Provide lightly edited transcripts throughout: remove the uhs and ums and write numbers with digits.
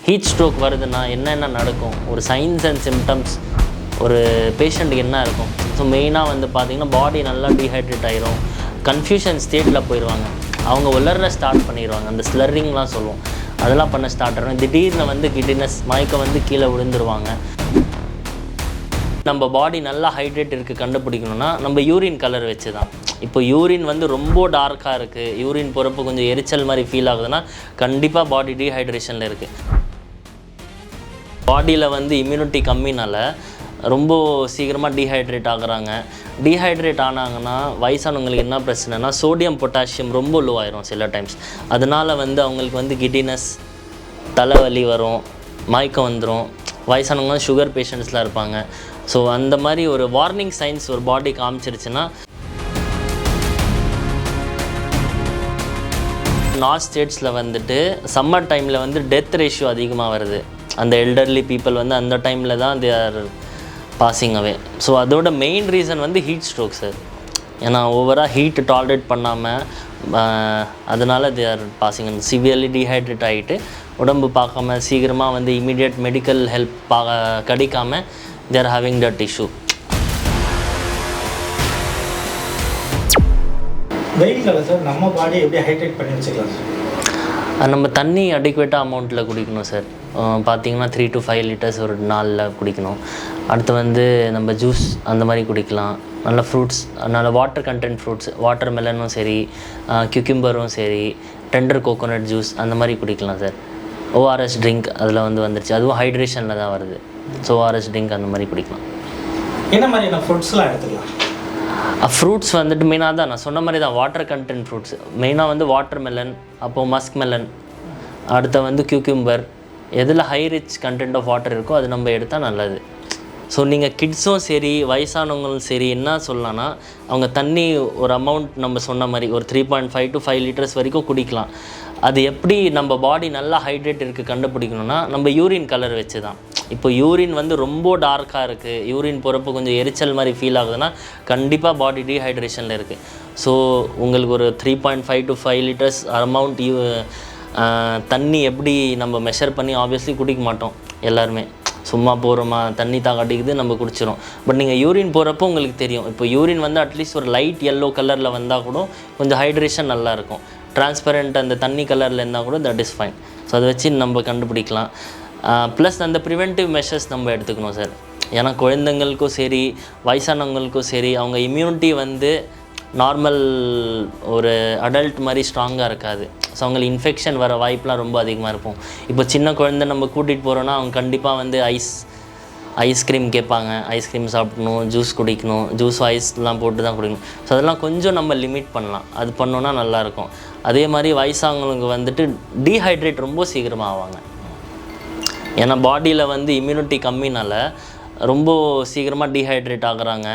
Heat stroke வருதுன்னா என்னென்ன நடக்கும், ஒரு சைன்ஸ் அண்ட் சிம்டம்ஸ் ஒரு பேஷண்ட்டுக்கு என்ன இருக்கும். ஸோ மெயினாக வந்து பார்த்திங்கன்னா பாடி நல்லா டீஹைட்ரேட் ஆகிரும், கன்ஃபியூஷன் ஸ்டேட்டில் போயிடுவாங்க, அவங்க உலர ஸ்டார்ட் பண்ணிடுவாங்க, அந்த ஸ்லரிங்லாம் சொல்லுவோம், அதெல்லாம் பண்ண ஸ்டார்ட் ஆகும். திடீர்னு வந்து கிட்னஸ் மயக்கம் வந்து கீழே விழுந்துருவாங்க. நம்ம பாடி நல்லா ஹைட்ரேட் இருக்குது கண்டுபிடிக்கணும்னா நம்ம யூரின் கலர் வச்சு தான். இப்போ யூரின் வந்து ரொம்ப டார்க்காக இருக்குது, யூரின் போகிறப்போ கொஞ்சம் எரிச்சல் மாதிரி ஃபீல் ஆகுதுன்னா கண்டிப்பாக பாடி டீஹைட்ரேஷனில் இருக்குது. பாடியில் வந்து இம்யூனிட்டி கம்மினால ரொம்ப சீக்கிரமாக டீஹைட்ரேட் ஆகுறாங்க. டீஹைட்ரேட் ஆனாங்கன்னா வயசானவங்களுக்கு என்ன பிரச்சனைனா சோடியம் பொட்டாசியம் ரொம்ப லோ ஆயிரும் சில டைம்ஸ். அதனால் வந்து அவங்களுக்கு வந்து கிட்டினஸ், தலைவலி வரும், மயக்கம் வந்துடும். வயசானவங்க சுகர் பேஷண்ட்ஸ்லாம் இருப்பாங்க. ஸோ அந்த மாதிரி ஒரு வார்னிங் சைன்ஸ் ஒரு பாடி காமிச்சிருச்சுன்னா நார்த் ஸ்டேட்ஸில் வந்துட்டு சம்மர் டைமில் வந்து டெத் ரேஷியோ அதிகமாக வருது. அந்த எல்டர்லி பீப்புள் வந்து அந்த டைமில் தான் they are passing away. So அதோட மெயின் ரீசன் வந்து ஹீட் ஸ்ட்ரோக் சார். ஏன்னா ஓவராக ஹீட் டாலரேட் பண்ணாமல் அதனால் they are passing, severely dehydrate ஆகிட்டு உடம்பு பார்க்காம சீக்கிரமாக வந்து இமீடியட் மெடிக்கல் ஹெல்ப் கிடைக்காம they are having that issue. வெயில் காலம் சார், நம்ம பாடியை எப்படி ஹைட்ரேட் பண்ணி வச்சுக்கலாம் சார்? நம்ம தண்ணி அடிக்குவேட்டாக அமௌண்ட்டில் குடிக்கணும் சார். பார்த்திங்கன்னா 3 to 5 liters ஒரு நாளில் குடிக்கணும். அடுத்து வந்து நம்ம ஜூஸ் அந்த மாதிரி குடிக்கலாம். நல்ல ஃப்ரூட்ஸ், நல்ல வாட்டர் கண்டென்ட் ஃப்ரூட்ஸ், வாட்டர் மெலனும் சரி, கியூக்கிம்பரும் சரி, டெண்டர் கோகோனட் ஜூஸ் அந்த மாதிரி குடிக்கலாம் சார். ஓஆர்எஸ் ட்ரிங்க் அதில் வந்து வந்துருச்சு, அதுவும் ஹைட்ரேஷனில் தான் வருது. ஸோ ஓஆர்எஸ் ட்ரிங்க் அந்த மாதிரி குடிக்கலாம். என்ன மாதிரியான ஃப்ரூட்ஸ்லாம் எடுத்துக்கலாம்? ஃப்ரூட்ஸ் வந்துட்டு மெயினாக தான் நான் சொன்ன மாதிரி தான் வாட்டர் கண்டென்ட் ஃப்ரூட்ஸ். மெயினாக வந்து வாட்டர் மெலன், அப்போது மஸ்க் மெலன், அடுத்த வந்து கியூக்கிம்பர், எதில் high rich content of water இருக்கோ அது நம்ம எடுத்தால் நல்லது. ஸோ நீங்கள் கிட்ஸும் சரி வயசானவங்களும் சரி என்ன சொல்லலாம்னா அவங்க தண்ணி ஒரு அமௌண்ட் நம்ம சொன்ன மாதிரி ஒரு 3.5 to 5 liters வரைக்கும் குடிக்கலாம். அது எப்படி நம்ம பாடி நல்லா ஹைட்ரேட் இருக்குது கண்டுபிடிக்கணும்னா நம்ம யூரின் கலர் வச்சு தான். இப்போ யூரின் வந்து ரொம்ப டார்க்காக இருக்குது, யூரின் போகிறப்போ கொஞ்சம் எரிச்சல் மாதிரி ஃபீல் ஆகுதுன்னா கண்டிப்பாக பாடி டீஹைட்ரேஷனில் இருக்குது. ஸோ உங்களுக்கு ஒரு 3.5 to 5 liters அமௌண்ட் தண்ணி எப்படி நம்ம மெஷர் பண்ணி ஆப்வியஸ்லி குடிக்க மாட்டோம் எல்லாருமே. சும்மா போகிறோமா தண்ணி தாக்காட்டிக்குது நம்ம குடிச்சிடும். பட் நீங்கள் யூரின் போகிறப்போ உங்களுக்கு தெரியும். இப்போ யூரின் வந்து அட்லீஸ்ட் ஒரு லைட் எல்லோ கலரில் வந்தால் கூட கொஞ்சம் ஹைட்ரேஷன் நல்லாயிருக்கும். டிரான்ஸ்பரண்ட் அந்த தண்ணி கலரில் இருந்தால் கூட தட் இஸ் ஃபைன். ஸோ அதை வச்சு நம்ம கண்டுபிடிக்கலாம். ப்ளஸ் அந்த ப்ரிவென்டிவ் மெஷர்ஸ் நம்ம எடுத்துக்கணும் சார். ஏன்னா குழந்தைங்களுக்கும் சரி வயசானவங்களுக்கும் சரி அவங்க இம்யூனிட்டி வந்து நார்மல் ஒரு அடல்ட் மாதிரி ஸ்ட்ராங்காக இருக்காது. ஸோ அவங்களுக்கு இன்ஃபெக்ஷன் வர வாய்ப்பெலாம் ரொம்ப அதிகமாக இருக்கும். இப்போ சின்ன குழந்தை நம்ம கூட்டிகிட்டு போகிறோன்னா அவங்க கண்டிப்பாக வந்து ஐஸ்கிரீம் கேட்பாங்க, ஐஸ்கிரீம் சாப்பிடணும், ஜூஸ் குடிக்கணும், ஜூஸ் ஐஸ்லாம் போட்டு தான் குடிக்கணும். ஸோ அதெல்லாம் கொஞ்சம் நம்ம லிமிட் பண்ணலாம், அது பண்ணோன்னா நல்லாயிருக்கும். அதே மாதிரி வயசானவங்களுக்கு வந்துட்டு டீஹைட்ரேட் ரொம்ப சீக்கிரமாக ஆவாங்க. ஏன்னா பாடியில் வந்து இம்யூனிட்டி கம்மினால ரொம்ப சீக்கிரமாக டீஹைட்ரேட் ஆகுறாங்க.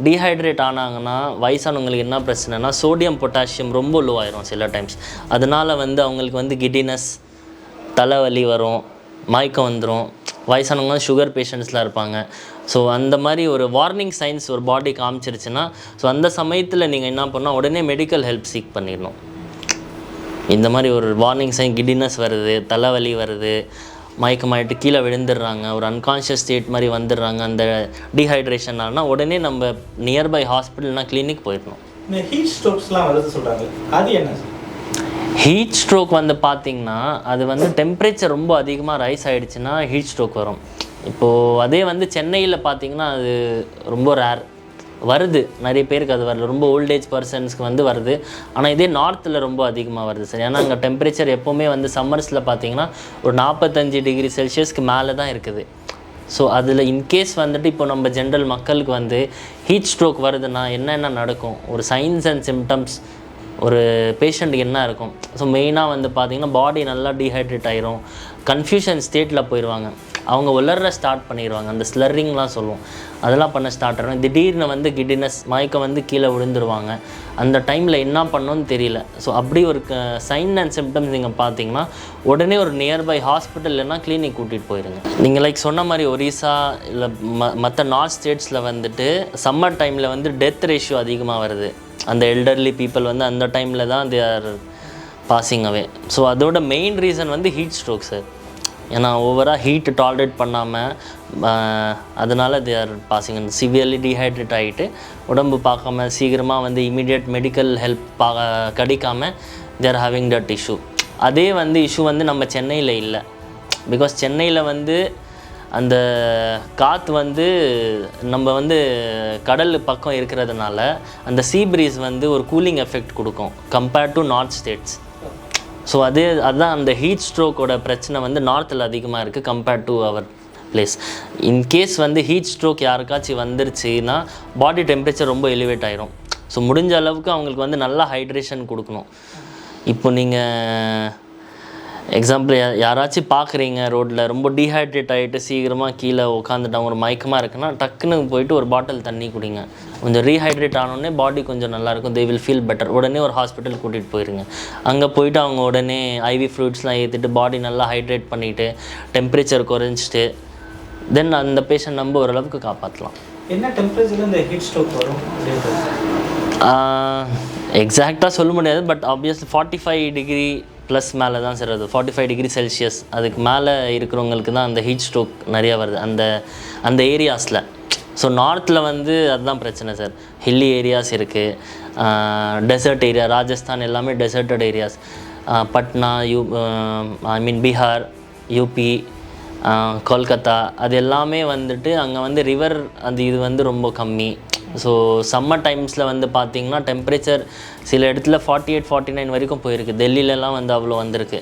டீஹைட்ரேட் ஆனாங்கன்னா வயசானவங்களுக்கு என்ன பிரச்சனைனா சோடியம் பொட்டாசியம் ரொம்ப லோ ஆயிரும் சில டைம்ஸ். அதனால் வந்து அவங்களுக்கு வந்து கிட்டினஸ், தலைவலி வரும், மயக்கம் வந்துடும். வயசானவங்க சுகர் பேஷண்ட்ஸ்லாம் இருப்பாங்க. ஸோ அந்த மாதிரி ஒரு வார்னிங் சைன்ஸ் ஒரு பாடி காமிச்சிருச்சுன்னா ஸோ அந்த சமயத்தில் நீங்கள் என்ன பண்ணால் உடனே மெடிக்கல் ஹெல்ப் சீக் பண்ணிடணும். இந்த மாதிரி ஒரு வார்னிங் சைன் கிட்டினஸ் வருது, தலைவலி வருது, மயக்கமாயிட்டு கீழே விழுந்துடுறாங்க, ஒரு அன்கான்ஷியஸ் ஸ்டேட் மாதிரி வந்துடுறாங்க, அந்த டீஹைட்ரேஷன் ஆனால் உடனே நம்ம நியர்பை ஹாஸ்பிட்டல்னா கிளினிக் போயிடணும். இந்த ஹீட் ஸ்ட்ரோக்ஸ்லாம் வருது சொல்கிறாங்க, அது என்ன சார்? ஹீட் ஸ்ட்ரோக் வந்து பார்த்திங்கன்னா அது வந்து டெம்பரேச்சர் ரொம்ப அதிகமாக ரைஸ் ஆகிடுச்சுன்னா ஹீட் ஸ்ட்ரோக் வரும். இப்போது அதே வந்து சென்னையில் பார்த்திங்கன்னா அது ரொம்ப ரேர் வருது, நிறைய பேருக்கு அது வரல, ரொம்ப ஓல்டேஜ் பர்சன்ஸ்க்கு வந்து வருது. ஆனால் இதே நார்த்தில் ரொம்ப அதிகமாக வருது சார். ஏன்னா அங்கே டெம்பரேச்சர் எப்போவுமே வந்து சம்மர்ஸில் பார்த்திங்கன்னா ஒரு 45 degree Celsius மேலே தான் இருக்குது. ஸோ அதில் இன்கேஸ் வந்துட்டு இப்போ நம்ம ஜென்ரல் மக்களுக்கு வந்து ஹீட் ஸ்ட்ரோக் வருதுன்னா என்னென்ன நடக்கும், ஒரு சைன்ஸ் அண்ட் சிம்டம்ஸ் ஒரு பேஷண்ட்டுக்கு என்ன இருக்கும். ஸோ மெயினாக வந்து பார்த்திங்கன்னா பாடி நல்லா டீஹைட்ரேட் ஆகிரும், கன்ஃபியூஷன் ஸ்டேட்டில் போயிடுவாங்க, அவங்க உலர ஸ்டார்ட் பண்ணிடுவாங்க, அந்த ஸ்லரிங்லாம் சொல்லுவோம், அதெல்லாம் பண்ண ஸ்டார்ட் ஆகும். திடீர்னு வந்து கிட்னஸ் மயக்கம் வந்து கீழே விழுந்துருவாங்க. அந்த டைமில் என்ன பண்ணணும்னு தெரியல. ஸோ அப்படி ஒரு சைன் அண்ட் சிம்டம்ஸ் நீங்கள் பார்த்தீங்கன்னா உடனே ஒரு நியர்பை ஹாஸ்பிட்டல் இல்லைன்னா கிளினிக் கூட்டிகிட்டு போயிடுங்க. நீங்கள் லைக் சொன்ன மாதிரி ஒரிசா இல்லை மற்ற நார்த் ஸ்டேட்ஸில் வந்துட்டு சம்மர் டைமில் வந்து டெத் ரேஷியோ அதிகமாக வருது. அந்த எல்டர்லி பீப்புள் வந்து அந்த டைமில் தான் they are passing away. So அதோட மெயின் ரீசன் வந்து ஹீட் ஸ்ட்ரோக் சார். ஏன்னா ஓவராக ஹீட் டாலரேட் பண்ணாமல் அதனால் they are passing severely dehydrate ஆகிட்டு உடம்பு பார்க்காம சீக்கிரமாக வந்து இமீடியட் மெடிக்கல் ஹெல்ப் கிடைக்காமல் they are having that issue. அதே வந்து இஷ்யூ வந்து நம்ம சென்னையில் இல்லை. பிகாஸ் சென்னையில் வந்து அந்த காற்று வந்து நம்ம வந்து கடல் பக்கம் இருக்கிறதுனால அந்த சீ ப்ரீஸ் வந்து ஒரு கூலிங் எஃபெக்ட் கொடுக்கும் compared to north states. So அதுதான் அந்த ஹீட் ஸ்ட்ரோக்கோட பிரச்சனை வந்து நார்த்தில் அதிகமாக இருக்குது compared to our place. In case வந்து ஹீட் ஸ்ட்ரோக் யாருக்காச்சும் வந்துருச்சுன்னா பாடி டெம்பரேச்சர் ரொம்ப எலிவேட் ஆயிரும். ஸோ முடிஞ்ச அளவுக்கு அவங்களுக்கு வந்து நல்லா ஹைட்ரேஷன் கொடுக்கணும். இப்போ நீங்கள் எக்ஸாம்பிள் யாராச்சும் பார்க்குறீங்க ரோட்டில் ரொம்ப டீஹைட்ரேட் ஆகிட்டு சீக்கிரமாக கீழே உட்காந்துட்டாங்க, ஒரு மயக்கமாக இருக்குன்னா டக்குன்னு போயிட்டு ஒரு பாட்டில் தண்ணி குடிங்க. கொஞ்சம் ரீஹைட்ரேட் ஆனோடனே பாடி கொஞ்சம் நல்லாயிருக்கும், தே வில் ஃபீல் பெட்டர். உடனே ஒரு ஹாஸ்பிட்டல் கூட்டிகிட்டு போயிருங்க. அங்கே போயிட்டு அவங்க உடனே ஐவி ஃப்ரூட்ஸ்லாம் ஏற்றிட்டு பாடி நல்லா ஹைட்ரேட் பண்ணிவிட்டு டெம்பரேச்சர் குறைஞ்சிட்டு தென் அந்த பேஷண்ட் நம்ம ஓரளவுக்கு காப்பாற்றலாம். என்ன டெம்பரேச்சரில் இந்த ஹீட் ஸ்ட்ரோக் வரும்? எக்ஸாக்டாக சொல்ல முடியாது, பட் ஆப்வியஸ்லி 45 டிகிரி ப்ளஸ் மேலே தான் சார். அது 45 டிகிரி செல்சியஸ் அதுக்கு மேலே இருக்கிறவங்களுக்கு தான் அந்த ஹீட் ஸ்ட்ரோக் நிறையா வருது அந்த ஏரியாஸில். ஸோ நார்த்தில் வந்து அதுதான் பிரச்சனை சார். ஹில்லி ஏரியாஸ் இருக்குது, டெசர்ட் ஏரியா, ராஜஸ்தான் எல்லாமே டெசர்ட்டட் ஏரியாஸ். பட்னா பீகார், யூபி, கொல்கத்தா அது எல்லாமே வந்துட்டு அங்கே வந்து ரிவர் இது வந்து ரொம்ப கம்மி. ஸோ சம்மர் டைம்ஸில் வந்து பார்த்திங்கன்னா டெம்பரேச்சர் சில இடத்துல 48, 49 வரைக்கும் போயிருக்கு. டெல்லியிலலாம் வந்து அவ்வளோ வந்திருக்கு.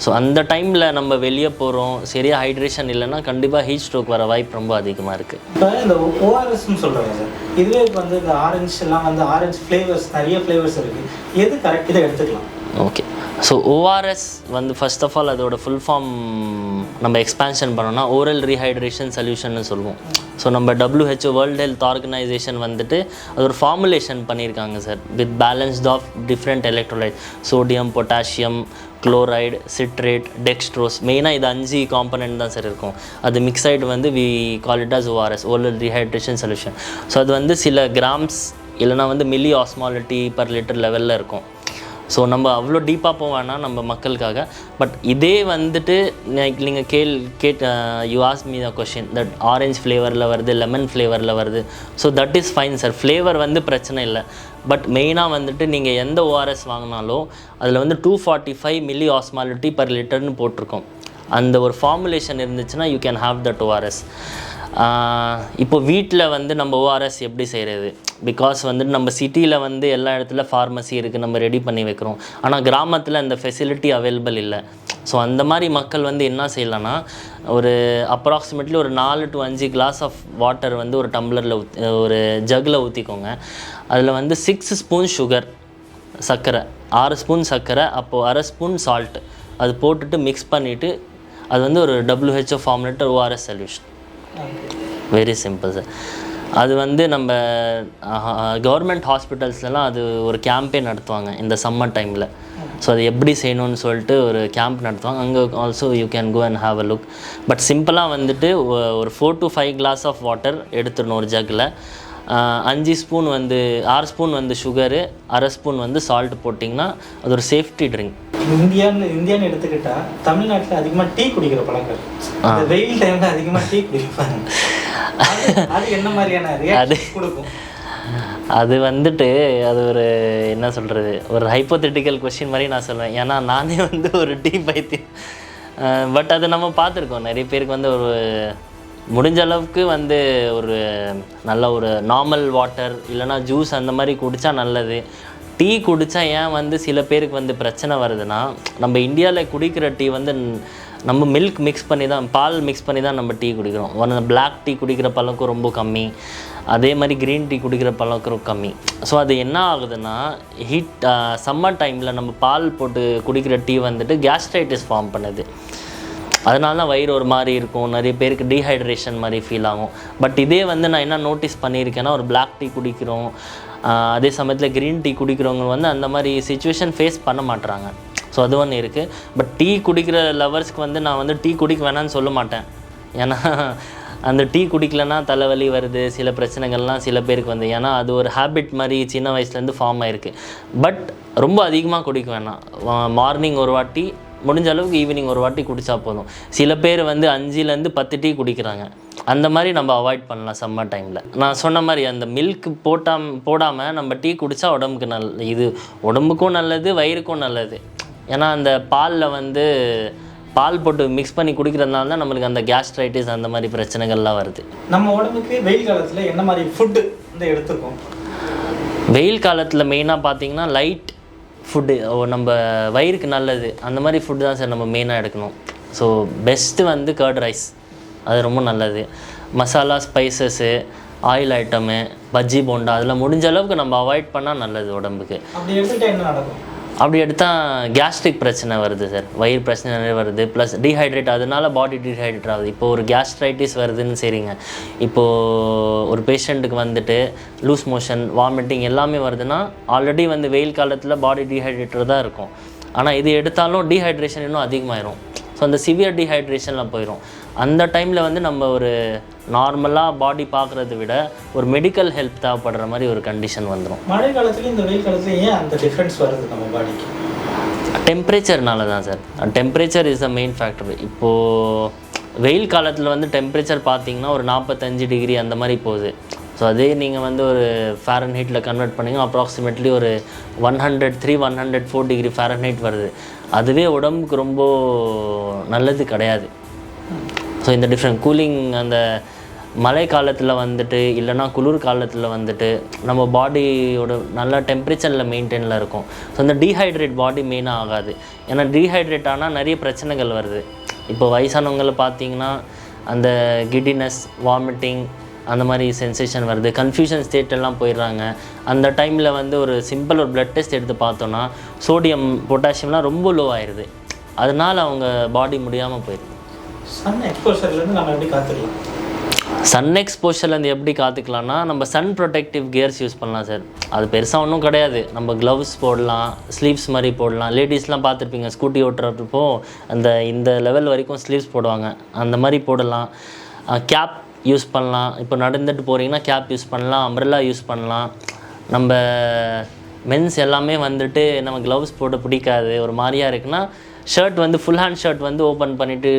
ஸோ அந்த டைமில் நம்ம வெளியே போகிறோம், சரியாக ஹைட்ரேஷன் இல்லைன்னா கண்டிப்பாக ஹீட் ஸ்ட்ரோக் வர வாய்ப்பு ரொம்ப அதிகமாக இருக்குது. இப்போ இந்த ஓஆர்எஸ்ன்னு சொல்கிறாங்க சார், இதுவே இப்போ வந்து இந்த ஆரஞ்சு எல்லாம் வந்து ஆரஞ்சு ஃப்ளேவர்ஸ் நிறைய ஃப்ளேவர்ஸ் இருக்குது, எது கரெக்ட் இதை எடுத்துக்கலாம்? ஓகே, ஸோ ஓஆர்எஸ் வந்து ஃபர்ஸ்ட் ஆஃப் ஆல் அதோட ஃபுல் ஃபார்ம் நம்ம எக்ஸ்பேன்ஷன் பண்ணோன்னா ஓரல் ரீஹைட்ரேஷன் சொல்யூஷன்னு சொல்லுவோம். ஸோ நம்ம WHO வேர்ல்டு ஹெல்த் ஆர்கனைசேஷன் வந்துட்டு அது ஒரு ஃபார்முலேஷன் பண்ணியிருக்காங்க sir, with balanced of different electrolyte, sodium, potassium, chloride, citrate, dextrose. மெயினாக இது 5 காம்பனன்ட் தான் சார் இருக்கும். அது மிக்சைடு வந்து we call it as ORS, oral rehydration solution. So அது வந்து சில கிராம்ஸ் இல்லைனா வந்து மில்லி ஆஸ்மாலிட்டி பர் லிட்டர் லெவலில் இருக்கும். ஸோ நம்ம அவ்வளோ டீப்பாக போவேன்னா நம்ம மக்களுக்காக. பட் இதே வந்துட்டு நீங்கள் you ask me the question that orange ஃப்ளேவரில் வருது, லெமன் ஃப்ளேவரில் வருது. So that is fine sir, flavour வந்து பிரச்சனை இல்லை. பட் மெயினாக வந்துட்டு நீங்கள் எந்த ஓஆர்எஸ் வாங்கினாலும் அதில் வந்து 245 மில்லி ஆஸ்மாலிட்டி பர் லிட்டர்னு போட்டிருக்கோம். அந்த ஒரு ஃபார்முலேஷன் இருந்துச்சுன்னா you can have that ORS. இப்போ வீட்டில் வந்து நம்ம ஓஆர்எஸ் எப்படி செய்கிறது? பிகாஸ் வந்துட்டு நம்ம சிட்டியில் வந்து எல்லா இடத்துல ஃபார்மசி இருக்குது, நம்ம ரெடி பண்ணி வைக்கிறோம். ஆனால் கிராமத்தில் அந்த ஃபெசிலிட்டி அவைலபிள் இல்லை. ஸோ அந்த மாதிரி மக்கள் வந்து என்ன செய்யலான்னா, ஒரு அப்ராக்சிமேட்லி ஒரு 4 to 5 கிளாஸ் ஆஃப் வாட்டர் வந்து ஒரு டம்ளரில் ஒரு ஜக்கில் ஊற்றிக்கோங்க. அதில் வந்து 6 ஸ்பூன் சுகர், சர்க்கரை, 6 ஸ்பூன் சர்க்கரை, அப்போது 1/2 ஸ்பூன் சால்ட்டு அது போட்டுட்டு மிக்ஸ் பண்ணிவிட்டு அது வந்து ஒரு WHO formulated ORS solution. Very simple sir. அது வந்து நம்ம கவர்மெண்ட் ஹாஸ்பிட்டல்ஸ்லாம் அது ஒரு கேம்பெயின் நடத்துவாங்க இந்த சம்மர் டைமில். ஸோ அது எப்படி செய்யணும்னு சொல்லிட்டு ஒரு கேம்ப் நடத்துவாங்க. அங்கே also you can go and have a look. But சிம்பிளாக வந்துட்டு ஒரு 4 to 5 கிளாஸ் ஆஃப் வாட்டர் எடுத்துடணும் ஒரு ஜக்கில். 5 ஸ்பூன் வந்து 6 ஸ்பூன் வந்து சுகரு, 1/2 ஸ்பூன் வந்து சால்ட் போட்டிங்கன்னா அது ஒரு சேஃப்டி ட்ரிங்க். இந்தியான்னு எடுத்துக்கிட்டா தமிழ்நாட்டில் அதிகமாக டீ குடிக்கிற பழக்கம், அந்த வெயில் டைமில் அதிகமாக டீ குடிப்பாங்க. அது என்ன மாதிரியான அது கொடுக்கும்? அது வந்துட்டு அது ஒரு என்ன சொல்கிறது, ஒரு ஹைப்போதெட்டிக்கல் கொஸ்டின் மாதிரி நான் சொல்லுவேன். ஏன்னா நானே வந்து ஒரு டீ பைத்தியம். பட் அது நம்ம பார்த்துருக்கோம், நிறைய பேருக்கு வந்து ஒரு முடிஞ்ச அளவுக்கு வந்து ஒரு நல்ல ஒரு நார்மல் வாட்டர் இல்லைனா ஜூஸ் அந்த மாதிரி குடித்தா நல்லது. டீ குடித்தா ஏன் வந்து சில பேருக்கு வந்து பிரச்சனை வருதுன்னா, நம்ம இந்தியாவில் குடிக்கிற டீ வந்து நம்ம மில்க் மிக்ஸ் பண்ணி தான், பால் மிக்ஸ் பண்ணி தான் நம்ம டீ குடிக்கிறோம். ஒன்று பிளாக் டீ குடிக்கிற பழக்கம் ரொம்ப கம்மி, அதே மாதிரி க்ரீன் டீ குடிக்கிற பழக்கம் கம்மி. ஸோ அது என்ன ஆகுதுன்னா, சம்மர் டைமில் நம்ம பால் போட்டு குடிக்கிற டீ வந்துட்டு கேஸ்ட்ரைட்டிஸ் ஃபார்ம் பண்ணுது. அதனால தான் வயிறு ஒரு மாதிரி இருக்கும், நிறைய பேருக்கு டீஹைட்ரேஷன் மாதிரி ஃபீல் ஆகும். பட் இதே வந்து நான் என்ன நோட்டீஸ் பண்ணியிருக்கேன்னா, ஒரு பிளாக் டீ குடிக்கிறோம், அதே சமயத்தில் க்ரீன் டீ குடிக்கிறவங்க வந்து அந்த மாதிரி சிச்சுவேஷன் ஃபேஸ் பண்ண மாட்டுறாங்க. ஸோ அது ஒன்று இருக்குது. பட் டீ குடிக்கிற லவர்ஸ்க்கு வந்து நான் வந்து டீ குடிக்க வேணான்னு சொல்ல மாட்டேன். ஏன்னா அந்த டீ குடிக்கலன்னா தலைவலி வருது, சில பிரச்சனைகள்லாம் சில பேருக்கு வந்து, ஏன்னா அது ஒரு ஹேபிட் மாதிரி சின்ன வயசுலேருந்து ஃபார்ம் ஆகிருக்கு. பட் ரொம்ப அதிகமாக குடிக்க வேணாம். மார்னிங் ஒரு வாட்டி, முடிஞ்ச அளவுக்கு ஈவினிங் ஒரு வாட்டி குடித்தா போதும். சில பேர் வந்து 5லேருந்து 10 டீ குடிக்கிறாங்க. அந்த மாதிரி நம்ம அவாய்ட் பண்ணலாம் சம்மர் டைமில். நான் சொன்ன மாதிரி அந்த மில்க் போடாமல் நம்ம டீ குடித்தா உடம்புக்கு இது உடம்புக்கும் நல்லது, வயிறுக்கும் நல்லது. ஏன்னா அந்த பாலில் வந்து பால் போட்டு மிக்ஸ் பண்ணி குடிக்கிறதுனால தான் நம்மளுக்கு அந்த கேஸ்ட்ரைட்டிஸ் அந்த மாதிரி பிரச்சனைகள்லாம் வருது. நம்ம உடம்புக்கு வெயில் காலத்தில் என்ன மாதிரி ஃபுட்டு வந்து எடுத்துக்கும்? வெயில் காலத்தில் மெயினாக பார்த்தீங்கன்னா லைட் ஃபுட்டு நம்ம வயிறுக்கு நல்லது அந்த மாதிரி ஃபுட்டு தான் சார் நம்ம மெயினாக எடுக்கணும். ஸோ பெஸ்ட்டு வந்து கர்ட் ரைஸ், அது ரொம்ப நல்லது. Masala, spices, oil item, bajji, bonda அதெல்லாம் முடிஞ்ச அளவுக்கு நம்ம அவாய்ட் பண்ணால் நல்லது உடம்புக்கு. அப்படி எடுத்துகிட்டு என்ன நடக்கும்? அப்படி எடுத்தால் கேஸ்ட்ரிக் பிரச்சனை வருது சார், வயிறு பிரச்சனை நிறைய வருது. ப்ளஸ் டீஹைட்ரேட், அதனால பாடி டீஹைட்ரேட் ஆகுது. இப்போது ஒரு கேஸ்ட்ரைட்டிஸ் வருதுன்னு சரிங்க, இப்போது ஒரு பேஷண்ட்டுக்கு வந்துட்டு லூஸ் மோஷன், வாமிட்டிங் எல்லாமே வருதுன்னா ஆல்ரெடி வந்து வெயில் காலத்தில் பாடி டீஹைட்ரேட்டர் தான் இருக்கும். ஆனால் இது எடுத்தாலும் டீஹைட்ரேஷன் இன்னும் அதிகமாகிடும். ஸோ அந்த சிவியர் டீஹைட்ரேஷனில் போயிடும். அந்த டைமில் வந்து நம்ம ஒரு நார்மலாக பாடி பார்க்குறத விட ஒரு மெடிக்கல் ஹெல்ப் தேவைப்படுற மாதிரி ஒரு கண்டிஷன் வந்துடும். மழை காலத்துலேயும் இந்த வெயில் காலத்துலேயும் ஏன் அந்த டிஃப்ரென்ஸ் வருது நம்ம பாடிக்கு? டெம்பரேச்சர்னால தான் sir. Temperature is the main factor. இப்போது வெயில் காலத்தில் வந்து டெம்பரேச்சர் பார்த்திங்கன்னா ஒரு 45 டிகிரி அந்த மாதிரி போகுது. ஸோ அதே நீங்கள் வந்து ஒரு ஃபாரன்ஹீட்டில் கன்வெர்ட் பண்ணிங்கன்னா அப்ராக்சிமேட்லி ஒரு 104 டிகிரி ஃபாரன்ஹீட் வருது. அதுவே உடம்புக்கு ரொம்ப நல்லது கிடையாது. ஸோ இந்த டிஃப்ரெண்ட் கூலிங், அந்த மழை காலத்தில் வந்துட்டு இல்லைனா குளிர் காலத்தில் வந்துட்டு நம்ம பாடியோட நல்ல டெம்பரேச்சரில் மெயின்டைனில் இருக்கும். ஸோ அந்த டீஹைட்ரேட் பாடி மெயினாக ஆகாது. ஏன்னா டீஹைட்ரேட் ஆனால் நிறைய பிரச்சனைகள் வருது. இப்போ வயசானவங்களை பார்த்தீங்கன்னா அந்த கிடினஸ், வாமிட்டிங் அந்த மாதிரி சென்சேஷன் வருது, கன்ஃபியூஷன் ஸ்டேட்டெல்லாம் போயிடுறாங்க. அந்த டைமில் வந்து ஒரு சிம்பிள் ஒரு பிளட் டெஸ்ட் எடுத்து பார்த்தோன்னா சோடியம், பொட்டாசியம்லாம் ரொம்ப லோ ஆயிடுது. அதனால் அவங்க பாடி முடியாமல் போயிடுது. சன் எக்ஸ்போஷர்லேருந்து நம்ம எப்படி காத்துக்கலாம்? சன் எக்ஸ்போஷர்லேருந்து எப்படி காத்துக்கலாம்னா நம்ம சன் ப்ரொடெக்டிவ் கியர்ஸ் யூஸ் பண்ணலாம் சார். அது பெருசாக ஒன்றும் கிடையாது. நம்ம க்ளவுஸ் போடலாம், ஸ்லீவ்ஸ் மாதிரி போடலாம். லேடிஸ்லாம் பார்த்துருப்பீங்க, ஸ்கூட்டி ஓட்டுறப்போ இந்த லெவல் வரைக்கும் ஸ்லீவ்ஸ் போடுவாங்க, அந்த மாதிரி போடலாம். கேப் யூஸ் பண்ணலாம். இப்போ நடந்துட்டு போகிறீங்கன்னா கேப் யூஸ் பண்ணலாம், அம்ப்ரெல்லா யூஸ் பண்ணலாம். நம்ம மென்ஸ் எல்லாமே வந்துட்டு நம்ம க்ளவுஸ் போட பிடிக்காது, ஒரு மாதிரியாக இருக்குன்னா ஷர்ட் வந்து ஃபுல் ஹேண்ட் ஷர்ட் வந்து ஓப்பன் பண்ணிவிட்டு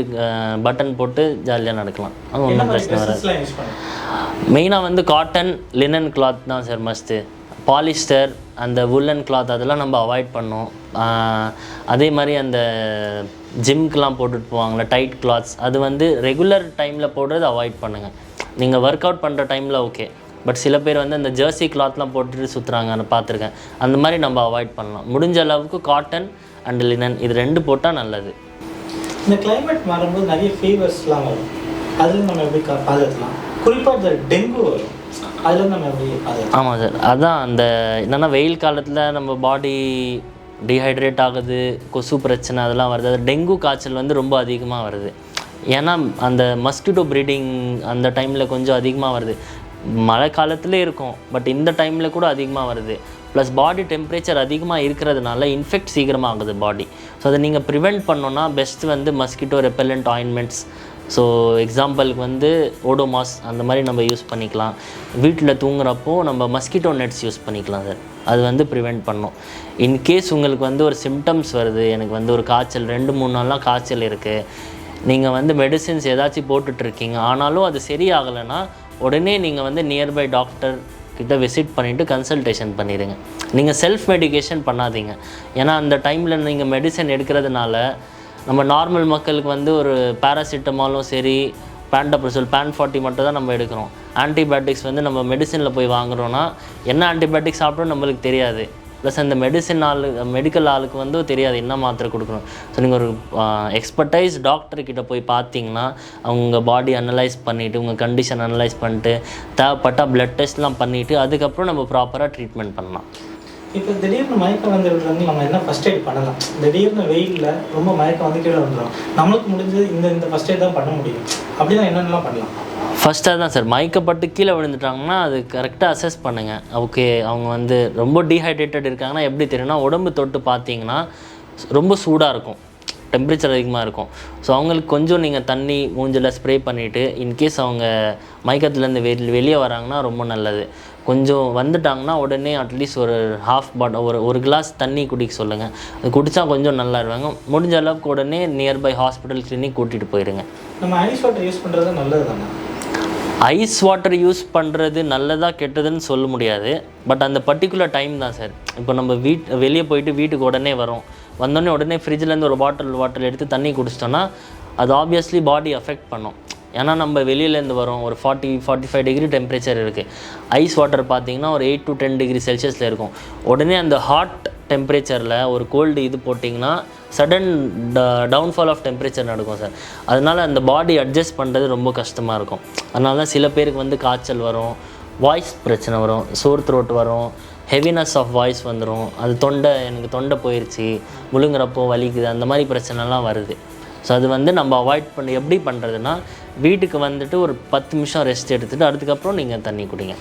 பட்டன் போட்டு ஜாலியாக நடக்கலாம். அது ஒன்றும் பிரச்சனை வராது. மெயினாக வந்து காட்டன், லினன் கிளாத் தான் சார் மஸ்ட்டு. பாலிஸ்டர், அந்த வுல்லன் கிளாத் அதெல்லாம் நம்ம அவாய்ட் பண்ணோம். அதே மாதிரி அந்த ஜிம்க்கெலாம் போட்டுட்டு போவாங்களே டைட் கிளாத்ஸ், அது வந்து ரெகுலர் டைமில் போடுறது அவாய்ட் பண்ணுங்கள். நீங்கள் ஒர்க் அவுட் பண்ணுற டைமில் ஓகே, பட் சில பேர் வந்து அந்த ஜெர்சி கிளாத்லாம் போட்டுட்டு சுற்றுறாங்க, நான் பார்த்துருக்கேன். அந்த மாதிரி நம்ம அவாய்ட் பண்ணலாம். முடிஞ்ச அளவுக்கு காட்டன் அண்ட் லினன் இது 2 போட்டால் நல்லது. இந்த கிளைமேட் மாறும்போது நிறைய ஃபீவர்ஸ்லாம் வரும், அதில் நம்ம எப்படி பாதுகாக்கலாம்? குறிப்பாக இந்த டெங்கு வரும், அதில் நம்ம எப்படி பாதுகாக்கலாம்? ஆமாம் சார், அதுதான் அந்த என்னென்னா வெயில் காலத்தில் நம்ம பாடி டீஹைட்ரேட் ஆகுது, கொசு பிரச்சனை அதெல்லாம் வருது. அது டெங்கு காய்ச்சல் வந்து ரொம்ப அதிகமாக வருது. ஏன்னா அந்த மஸ்கிட்டோ ப்ரீடிங் அந்த டைமில் கொஞ்சம் அதிகமாக வருது. மழை காலத்துலேயே இருக்கும், பட் இந்த டைமில் கூட அதிகமாக வருது. ப்ளஸ் பாடி டெம்பரேச்சர் அதிகமாக இருக்கிறதுனால இன்ஃபெக்ட் சீக்கிரமாக ஆகுது பாடி. ஸோ அதை நீங்கள் ப்ரிவெண்ட் பண்ணோன்னா பெஸ்ட்டு வந்து மஸ்கிட்டோ ரெப்பலண்ட் ஆயின்மெண்ட்ஸ். ஸோ எக்ஸாம்பிளுக்கு வந்து ஓடோமாஸ் அந்த மாதிரி நம்ம யூஸ் பண்ணிக்கலாம். வீட்டில் தூங்குறப்போ நம்ம மஸ்கிட்டோ நெட்ஸ் யூஸ் பண்ணிக்கலாம் சார். அது வந்து ப்ரிவெண்ட் பண்ணோம். இன்கேஸ் உங்களுக்கு வந்து ஒரு சிம்டம்ஸ் வருது, எனக்கு வந்து ஒரு காய்ச்சல் 2-3 நாளாக காய்ச்சல் இருக்குது, நீங்கள் வந்து மெடிசின்ஸ் ஏதாச்சும் போட்டுட்ருக்கீங்க, ஆனாலும் அது சரியாகலைன்னா உடனே நீங்கள் வந்து நியர்பை டாக்டர் கிட்ட விசிட் பண்ணிவிட்டு கன்சல்டேஷன் பண்ணிடுங்க. நீங்கள் செல்ஃப் மெடிகேஷன் பண்ணாதீங்க. ஏன்னா அந்த டைமில் நீங்கள் மெடிசன் எடுக்கிறதுனால நம்ம நார்மல் மக்களுக்கு வந்து ஒரு பேராசிட்டமாலும் சரி, பேண்டப்ரசோல், PAN40 மட்டும் தான் நம்ம எடுக்கிறோம். ஆன்டிபயோட்டிக்ஸ் வந்து நம்ம மெடிசனில் போய் வாங்குகிறோன்னா என்ன ஆன்டிபயோட்டிக்ஸ் சாப்பிட்டோம் நம்மளுக்கு தெரியாது. ப்ளஸ் அந்த மெடிக்கல் ஆளுக்கு வந்து தெரியாது என்ன மாத்திரை கொடுக்கணும். ஸோ நீங்கள் ஒரு எக்ஸ்பர்டைஸ் டாக்டர்கிட்ட போய் பார்த்தீங்கன்னா அவங்க பாடி அனலைஸ் பண்ணிவிட்டு, உங்கள் கண்டிஷன் அனலைஸ் பண்ணிட்டு, தேவைப்பட்டால் ப்ளட் டெஸ்ட்லாம் பண்ணிவிட்டு அதுக்கப்புறம் நம்ம ப்ராப்பராக ட்ரீட்மெண்ட் பண்ணலாம். இப்போ திடீர்னு மயக்கம் வந்து நம்ம என்ன ஃபஸ்ட் எய்ட் பண்ணலாம்? திடீர்னு வெயிலில் ரொம்ப மயக்கம் வந்து கீழே வந்துடும், நம்மளுக்கு முடிஞ்சது இந்த ஃபஸ்ட் எய்ட் தான் பண்ண முடியும். அப்படி தான் என்னென்னலாம் பண்ணலாம்? ஃபஸ்ட்டாக தான் சார், மயக்கப்பட்டு கீழே விழுந்துட்டாங்கன்னா அது கரெக்டாக அசஸ் பண்ணுங்கள். ஓகே, அவங்க வந்து ரொம்ப டீஹைட்ரேட்டட் இருக்காங்கன்னா எப்படி தெரியும்னா, உடம்பு தொட்டு பார்த்தீங்கன்னா ரொம்ப சூடாக இருக்கும், டெம்பரேச்சர் அதிகமாக இருக்கும். ஸோ அவங்களுக்கு கொஞ்சம் நீங்கள் தண்ணி மூஞ்சில் ஸ்ப்ரே பண்ணிவிட்டு, இன்கேஸ் அவங்க மயக்கத்துலேருந்து வெளியே வராங்கன்னா ரொம்ப நல்லது. கொஞ்சம் வந்துட்டாங்கன்னா உடனே அட்லீஸ்ட் ஒரு ஹாஃப் பாட்டில் ஒரு கிளாஸ் தண்ணி குடிக்க சொல்லுங்கள். அது குடித்தா கொஞ்சம் நல்லா இருவாங்க. முடிஞ்ச அளவுக்கு உடனே நியர்பை ஹாஸ்பிட்டல் கிளினிக் கூட்டிகிட்டு போயிடுங்க. நம்ம ஐஸ் வாட்டர் யூஸ் பண்ணுறது நல்லது தானே? ஐஸ் வாட்டர் யூஸ் பண்ணுறது நல்லதா கெட்டதுன்னு சொல்ல முடியாது. பட் அந்த பர்டிகுலர் டைம் தான் சார். இப்போ நம்ம வெளியே போயிட்டு வீட்டுக்கு உடனே வந்தோடனே உடனே ஃப்ரிட்ஜ்லேருந்து ஒரு வாட்டர் எடுத்து தண்ணி குடிச்சிட்டோன்னா அது ஆப்வியஸ்லி பாடி அஃபெக்ட் பண்ணும். ஏன்னா நம்ம வெளியிலேருந்து வரோம், ஒரு 40-45 டிகிரி டெம்பரேச்சர் இருக்குது. ஐஸ் வாட்டர் பார்த்திங்கன்னா ஒரு 8 to 10 டிகிரி செல்சியஸில் இருக்கும். உடனே அந்த ஹாட் டெம்பரேச்சரில் ஒரு கோல்டு இது போட்டிங்கன்னா சடன் டவுன்ஃபால் ஆஃப் டெம்பரேச்சர் நடக்கும் சார். அதனால் அந்த பாடி அட்ஜஸ்ட் பண்ணுறது ரொம்ப கஷ்டமாக இருக்கும். அதனால தான் சில பேருக்கு வந்து காய்ச்சல் வரும், வாய்ஸ் பிரச்சனை வரும், சோர் த்ரோட் வரும், ஹெவினஸ் ஆஃப் வாய்ஸ் வந்துடும், அது எனக்கு தொண்டை போயிடுச்சு, முழுங்குறப்போ வலிக்குது, அந்த மாதிரி பிரச்சனைலாம் வருது. ஸோ அது வந்து நம்ம அவாய்ட் எப்படி பண்ணுறதுன்னா, வீட்டுக்கு வந்துட்டு ஒரு 10 நிமிஷம் ரெஸ்ட் எடுத்துகிட்டு அதுக்கப்புறம் நீங்கள் தண்ணி குடிங்க.